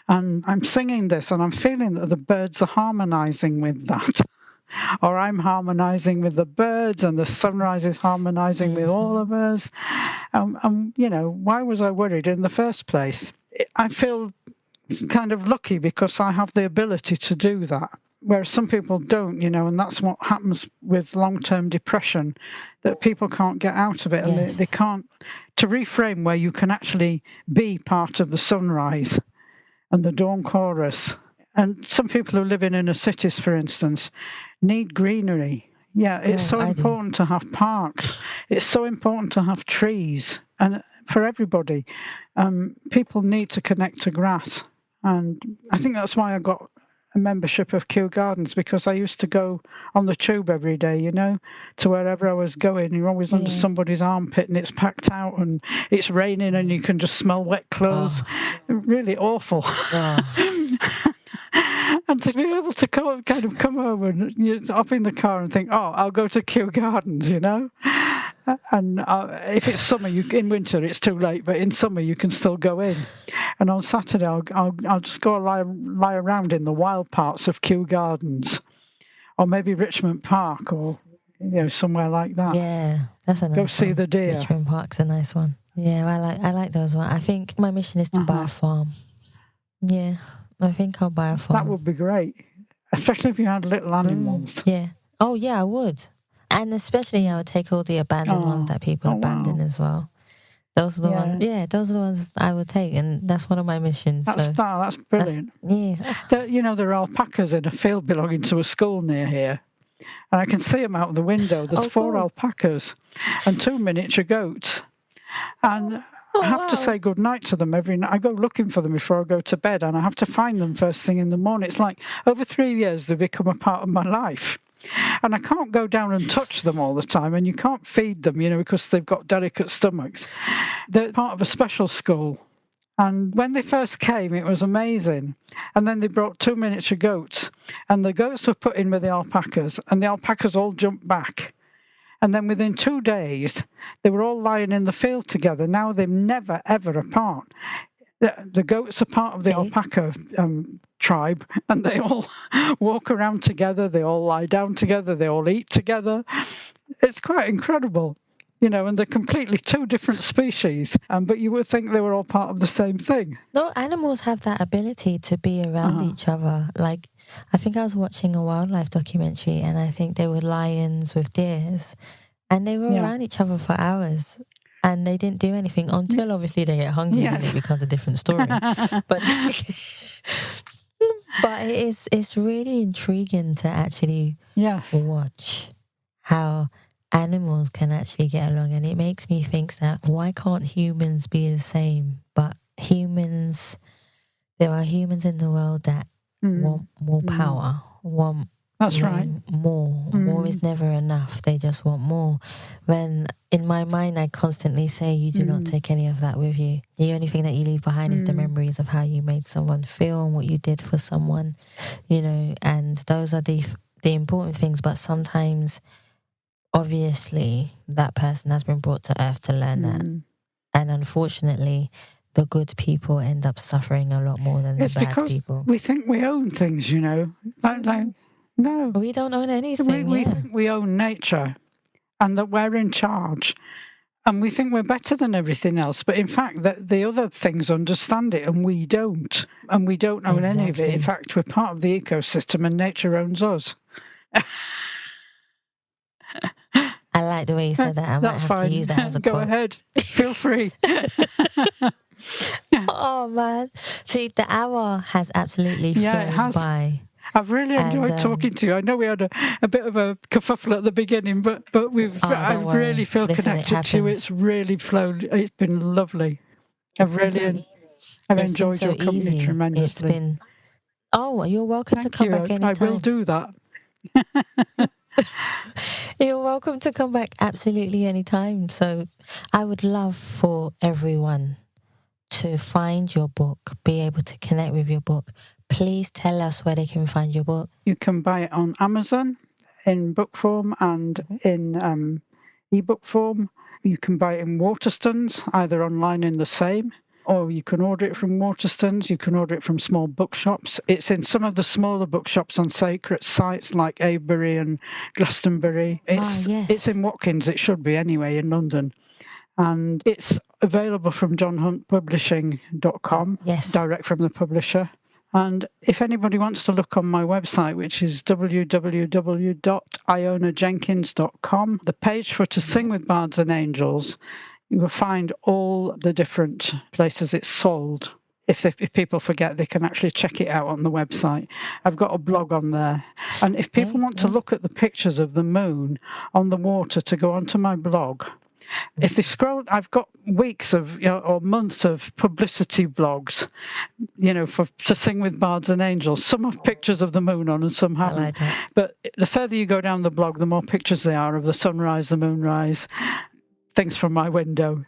Speaker 11: And I'm singing this and I'm feeling that the birds are harmonizing with that. Or I'm harmonizing with the birds and the sunrise is harmonizing with all of us. You know, why was I worried in the first place? I feel kind of lucky because I have the ability to do that, whereas some people don't, and that's what happens with long-term depression, that people can't get out of it, and they can't, to reframe where you can actually be part of the sunrise and the dawn chorus. And some people who live in inner cities, for instance, need greenery. Yeah, it's so important to have parks. It's so important to have trees. And for everybody, people need to connect to grass. And I think that's why I got a membership of Kew Gardens, because I used to go on the tube every day, to wherever I was going. You're always under somebody's armpit and it's packed out and it's raining and you can just smell wet clothes. Really awful. And to be able to come home and you hop in the car and think, I'll go to Kew Gardens, And if it's summer, in winter it's too late, but in summer you can still go in. And on Saturday I'll just go lie around in the wild parts of Kew Gardens, or maybe Richmond Park, or somewhere like that.
Speaker 1: Yeah, that's a nice
Speaker 11: Go see the deer.
Speaker 1: Richmond Park's a nice one. Yeah, I like those ones. I think my mission is to buy a farm. Yeah, I think I'll buy a farm.
Speaker 11: That would be great, especially if you had little animals.
Speaker 1: Yeah. Oh yeah, I would. And especially I would take all the abandoned ones that people abandon as well. Those are the ones. Yeah, those are the ones I would take, and that's one of my missions.
Speaker 11: That's brilliant. There are alpacas in a field belonging to a school near here, and I can see them out the window. There's 4 alpacas and 2 miniature goats, and I have to say good night to them every night. I go looking for them before I go to bed, and I have to find them first thing in the morning. It's like over 3 years they've become a part of my life. And I can't go down and touch them all the time, and you can't feed them, because they've got delicate stomachs. They're part of a special school. And when they first came, it was amazing. And then they brought 2 miniature goats, and the goats were put in with the alpacas, and the alpacas all jumped back. And then within 2 days, they were all lying in the field together. Now they're never, ever apart. The goats are part of the alpaca tribe, and they all walk around together, they all lie down together, they all eat together. It's quite incredible, and they're completely 2 different species, but you would think they were all part of the same thing.
Speaker 1: No, animals have that ability to be around each other. Like, I think I was watching a wildlife documentary, and I think there were lions with deers, and they were around each other for hours. And they didn't do anything until obviously they get hungry and it becomes a different story. But it's really intriguing to actually watch how animals can actually get along. And it makes me think that why can't humans be the same? But there are humans in the world that want more power, want more. More is never enough. They just want more. When in my mind I constantly say you do not take any of that with you. The only thing that you leave behind is the memories of how you made someone feel and what you did for someone, and those are the important things. But sometimes obviously that person has been brought to earth to learn that, and unfortunately the good people end up suffering a lot more than the bad people.
Speaker 11: We think we own things, No,
Speaker 1: we don't own anything.
Speaker 11: We think we own nature, and that we're in charge, and we think we're better than everything else. But in fact, the other things understand it, and we don't. And we don't own any of it. In fact, we're part of the ecosystem, and nature owns us.
Speaker 1: I like the way you said that. I might have to use that as a
Speaker 11: Go
Speaker 1: quote.
Speaker 11: ahead. Feel free.
Speaker 1: Oh man! See, the hour has absolutely flown by.
Speaker 11: I've really enjoyed talking to you. I know we had a bit of a kerfuffle at the beginning, but I really feel connected to you. It's really flown. It's been lovely. I've enjoyed your company tremendously.
Speaker 1: You're welcome to come back anytime.
Speaker 11: I will do that.
Speaker 1: You're welcome to come back absolutely anytime. So I would love for everyone to find your book, be able to connect with your book. Please tell us where they can find your book.
Speaker 11: You can buy it on Amazon in book form and in ebook form. You can buy it in Waterstones, either online in the same, or you can order it from Waterstones. You can order it from small bookshops. It's in some of the smaller bookshops on sacred sites like Avebury and Glastonbury. It's in Watkins, it should be anyway, in London. And it's available from johnhuntpublishing.com,
Speaker 1: Yes.
Speaker 11: direct from the publisher. And if anybody wants to look on my website, which is www.ionajenkins.com, the page for To Sing with Bards and Angels, you will find all the different places it's sold. If people forget, they can actually check it out on the website. I've got a blog on there. And if people want to look at the pictures of the moon on the water to go onto my blog, if they scroll, I've got weeks of, or months of publicity blogs, to sing with bards and angels. Some have pictures of the moon on and some haven't.
Speaker 1: I like that.
Speaker 11: But the further you go down the blog, the more pictures there are of the sunrise, the moonrise, things from my window.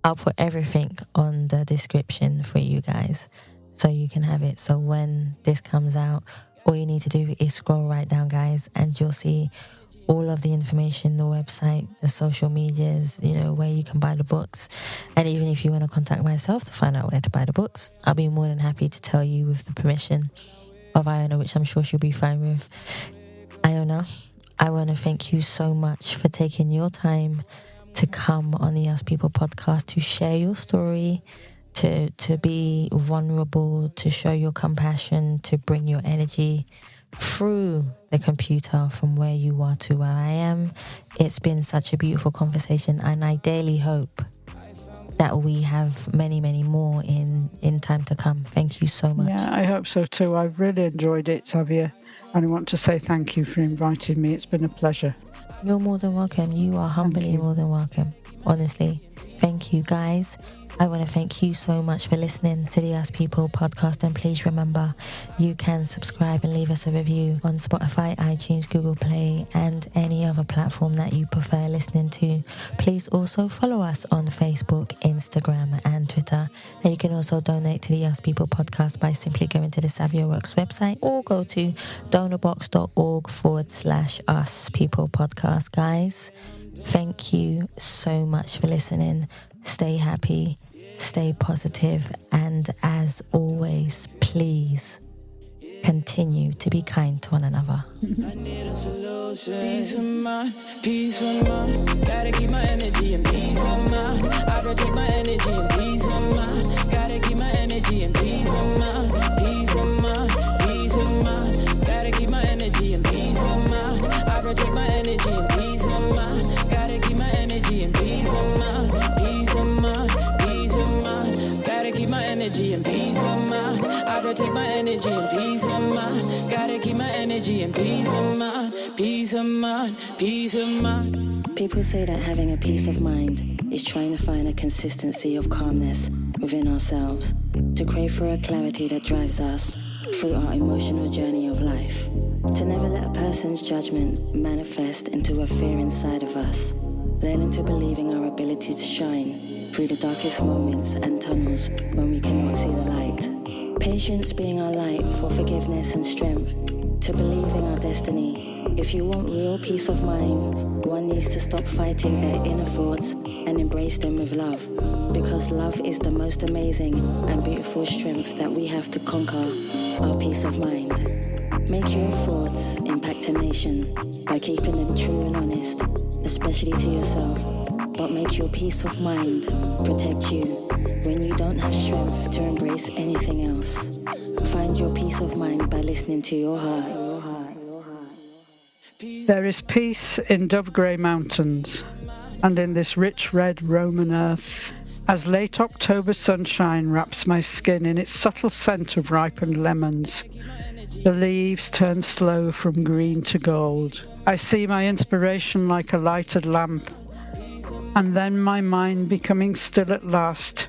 Speaker 1: I'll put everything on the description for you guys so you can have it. So when this comes out, all you need to do is scroll right down, guys, and you'll see all of the information, the website, the social medias, where you can buy the books. And even if you want to contact myself to find out where to buy the books, I'll be more than happy to tell you with the permission of Iona, which I'm sure she'll be fine with. Iona, I want to thank you so much for taking your time to come on the Us People podcast, to share your story, to be vulnerable, to show your compassion, to bring your energy through the computer from where you are to where I am. It's been such a beautiful conversation, and I daily hope that we have many, many more in time to come. Thank you so much.
Speaker 11: Yeah, I hope so too. I've really enjoyed it, Savia, and I want to say thank you for inviting me. It's been a pleasure.
Speaker 1: You're more than welcome. You are humbly more than welcome. Honestly. Thank you, guys. I want to thank you so much for listening to the Us People podcast. And please remember, you can subscribe and leave us a review on Spotify, iTunes, Google Play, and any other platform that you prefer listening to. Please also follow us on Facebook, Instagram, and Twitter. And you can also donate to the Us People podcast by simply going to the Savia Works website or go to donorbox.org/Us People podcast. Guys, thank you so much for listening. Stay happy, stay positive, and as always, please continue to be kind to one another.
Speaker 12: I need a solution. Peace of mind, peace of mind. Gotta keep my energy and peace of mind. I protect my energy and peace of mind. Gotta keep my energy and peace of mind. Peace of mind, peace of mind. Gotta keep my energy and peace of mind. I protect my energy and peace of mind. Gotta keep my energy and peace of mind. Peace of mind, peace of mind. Gotta keep my energy and peace of mind. I protect my energy and peace of mind. Gotta keep my energy and peace of mind. Peace of mind, peace of mind.
Speaker 3: People say that having a peace of mind is trying to find a consistency of calmness within ourselves, to crave for a clarity that drives us through our emotional journey of life, to never let a person's judgment manifest into a fear inside of us, learning to believe in our ability to shine through the darkest moments and tunnels when we cannot see the light. Patience being our light for forgiveness and strength, to believe in our destiny. If you want real peace of mind, one needs to stop fighting their inner thoughts and embrace them with love, because love is the most amazing and beautiful strength that we have to conquer our peace of mind. Make your thoughts impact a nation by keeping them true and honest, especially to yourself. But make your peace of mind protect you when you don't have strength to embrace anything else. Find your peace of mind by listening to your heart.
Speaker 11: There is peace in Dove Grey Mountains and in this rich red Roman earth, as late October sunshine wraps my skin in its subtle scent of ripened lemons. The leaves turn slow from green to gold. I see my inspiration like a lighted lamp, and then my mind, becoming still at last,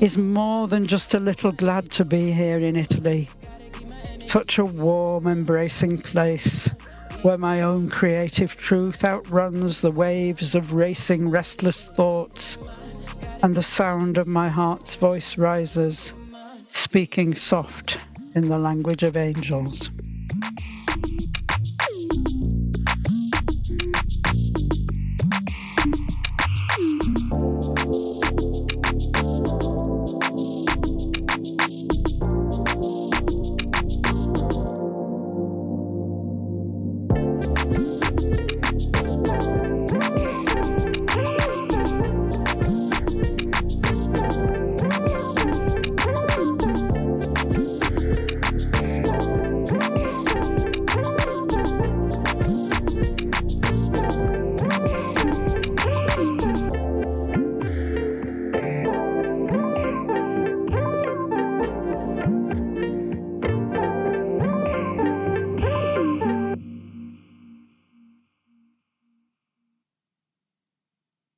Speaker 11: is more than just a little glad to be here in Italy. Such a warm, embracing place where my own creative truth outruns the waves of racing, restless thoughts, and the sound of my heart's voice rises, speaking soft in the language of angels.